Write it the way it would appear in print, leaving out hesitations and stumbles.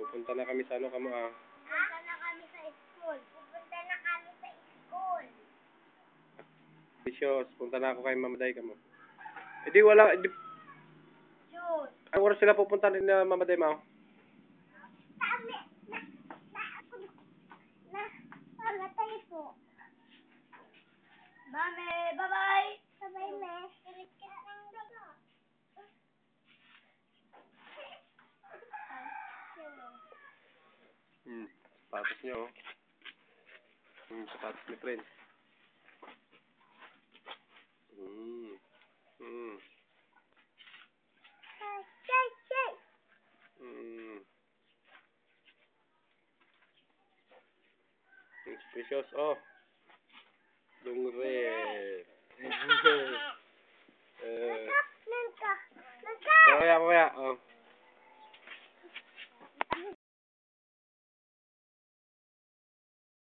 Pupunta na kami sa ano kamo ah. Pupunta na kami sa school. Pupunta na kami sa school. Precious, punta na ako kay Mamaday kamo. Di wala, di, June. ang oras sila pupunta rin na Mamaday mo? Sabi, tayo po. Mami, bye-bye. Bye-bye, me. Kirikit ng daga. Sapatos niyo oh. Sapatos ni Prince. Precious, oh. Dungre. Nagka. Mamaya, oh.